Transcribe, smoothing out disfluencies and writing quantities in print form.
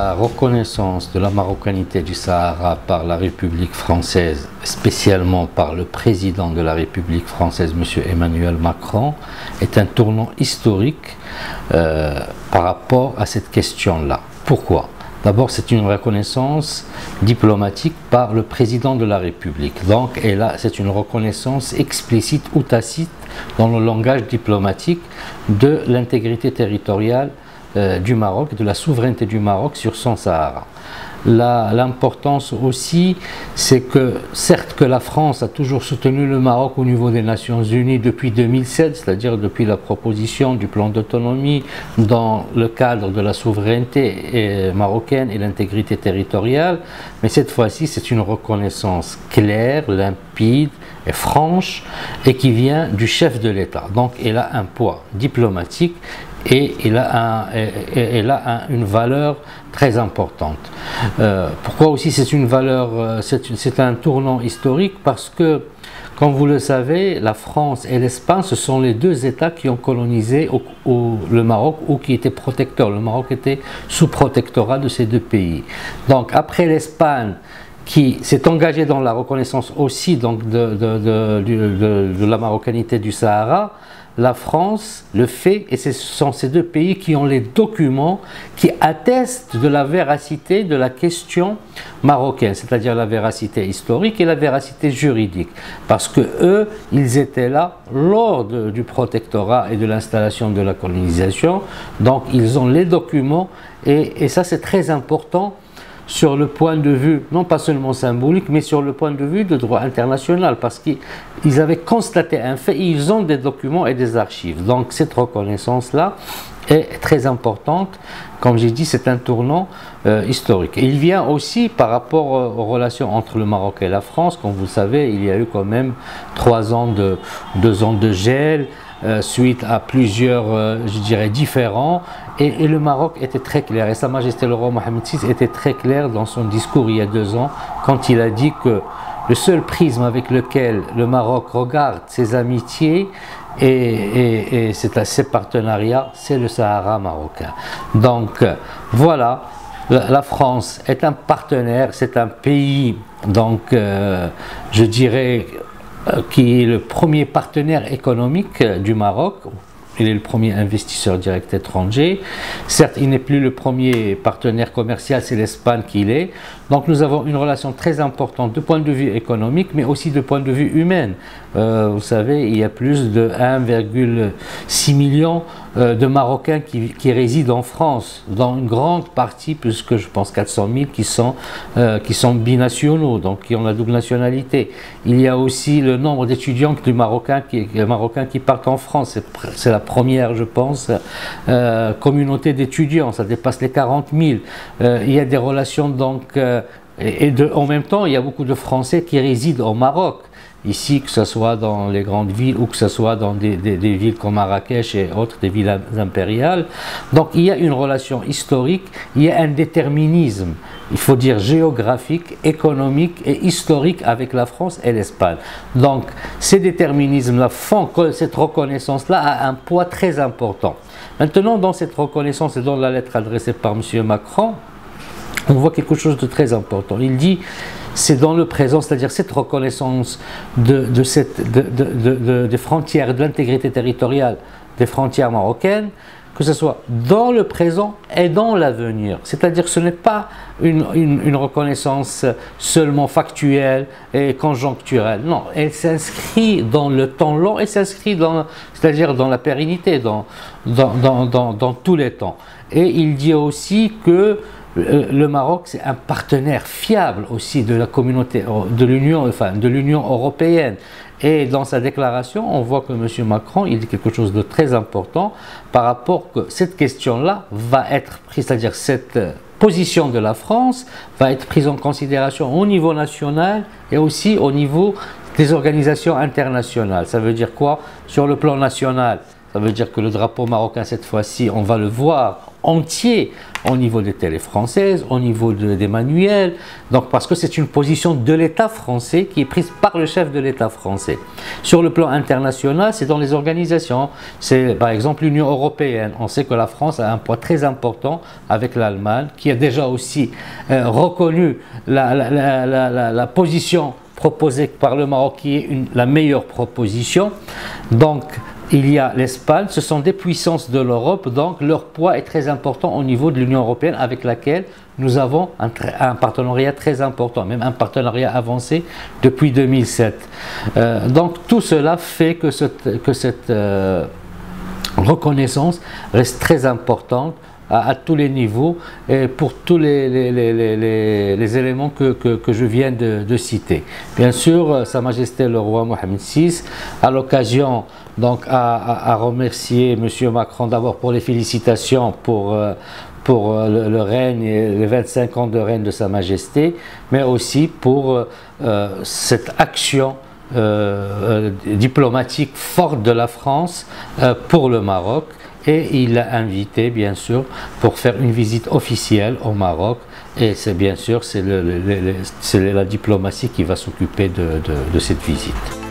La reconnaissance de la marocanité du Sahara par la République française, spécialement par le président de la République française, M. Emmanuel Macron, est un tournant historique par rapport à cette question-là. Pourquoi? D'abord, c'est une reconnaissance diplomatique par le président de la République. Donc, et là, c'est une reconnaissance explicite ou tacite dans le langage diplomatique de l'intégrité territoriale du Maroc, de la souveraineté du Maroc sur son Sahara. L'importance aussi, c'est que certes que la France a toujours soutenu le Maroc au niveau des Nations Unies depuis 2007, c'est-à-dire depuis la proposition du plan d'autonomie dans le cadre de la souveraineté marocaine et l'intégrité territoriale, mais cette fois-ci c'est une reconnaissance claire, limpide et franche et qui vient du chef de l'État. Donc elle a un poids diplomatique et elle a une valeur très importante. Pourquoi aussi c'est une valeur, c'est un tournant historique? Parce que, comme vous le savez, la France et l'Espagne, ce sont les deux États qui ont colonisé le Maroc ou qui étaient protecteurs. Le Maroc était sous protectorat de ces deux pays. Donc après l'Espagne, qui s'est engagée dans la reconnaissance aussi donc, de la marocanité du Sahara, la France le fait et ce sont ces deux pays qui ont les documents qui attestent de la véracité de la question marocaine, c'est-à-dire la véracité historique et la véracité juridique. Parce que eux, ils étaient là lors du protectorat et de l'installation de la colonisation, donc ils ont les documents et ça c'est très important sur le point de vue, non pas seulement symbolique, mais sur le point de vue de droit international, parce qu'ils avaient constaté un fait, ils ont des documents et des archives. Donc cette reconnaissance-là est très importante. Comme j'ai dit, c'est un tournant historique. Et il vient aussi par rapport aux relations entre le Maroc et la France. Comme vous le savez, il y a eu quand même 2 ans de gel, suite à plusieurs, je dirais, différends. Et le Maroc était très clair, et Sa Majesté le roi Mohammed VI était très clair dans son discours il y a 2 ans, quand il a dit que le seul prisme avec lequel le Maroc regarde ses amitiés et ses partenariats, c'est le Sahara marocain. Donc voilà, la France est un partenaire, c'est un pays, donc je dirais, qui est le premier partenaire économique du Maroc. Il est le premier investisseur direct étranger. Certes, il n'est plus le premier partenaire commercial, c'est l'Espagne qui l'est. Donc nous avons une relation très importante de point de vue économique, mais aussi de point de vue humain. Vous savez, il y a plus de 1,6 million de Marocains qui résident en France, dans une grande partie, puisque je pense 400 000 qui sont binationaux, donc qui ont la double nationalité. Il y a aussi le nombre d'étudiants marocains qui partent en France. C'est la première, je pense, communauté d'étudiants, ça dépasse les 40 000. Il y a des relations donc, en même temps, il y a beaucoup de Français qui résident au Maroc. Ici, que ce soit dans les grandes villes ou que ce soit dans des villes comme Marrakech et autres, des villes impériales. Donc il y a une relation historique, il y a un déterminisme, il faut dire géographique, économique et historique avec la France et l'Espagne. Donc ces déterminismes-là font que cette reconnaissance-là a un poids très important. Maintenant, dans cette reconnaissance et dans la lettre adressée par M. Macron, on voit quelque chose de très important. Il dit, c'est dans le présent, c'est-à-dire cette reconnaissance des frontières, de l'intégrité territoriale des frontières marocaines, que ce soit dans le présent et dans l'avenir. C'est-à-dire que ce n'est pas une reconnaissance seulement factuelle et conjoncturelle. Non, elle s'inscrit dans le temps long et s'inscrit c'est-à-dire dans la pérennité, dans tous les temps. Et il dit aussi que le Maroc, c'est un partenaire fiable aussi de la communauté, de l'Union européenne. Et dans sa déclaration, on voit que M. Macron, il dit quelque chose de très important par rapport que cette question-là va être prise, c'est-à-dire cette position de la France va être prise en considération au niveau national et aussi au niveau des organisations internationales. Ça veut dire quoi? Sur le plan national, ça veut dire que le drapeau marocain, cette fois-ci, on va le voir entier au niveau des télés françaises, au niveau des manuels, donc parce que c'est une position de l'État français qui est prise par le chef de l'État français. Sur le plan international, c'est dans les organisations, c'est par exemple l'Union européenne. On sait que la France a un poids très important avec l'Allemagne, qui a déjà aussi reconnu la position proposée par le Maroc, qui est la meilleure proposition. Donc il y a l'Espagne, ce sont des puissances de l'Europe, donc leur poids est très important au niveau de l'Union européenne, avec laquelle nous avons un partenariat très important, même un partenariat avancé depuis 2007. Donc tout cela fait que cette reconnaissance reste très importante à tous les niveaux et pour tous les éléments que je viens de citer. Bien sûr, Sa Majesté le roi Mohamed VI, à l'occasion donc à remercier M. Macron d'abord pour les félicitations pour le règne et les 25 ans de règne de Sa Majesté, mais aussi pour cette action diplomatique forte de la France pour le Maroc. Et il l'a invité, bien sûr, pour faire une visite officielle au Maroc. Et c'est bien sûr, c'est la diplomatie qui va s'occuper de cette visite.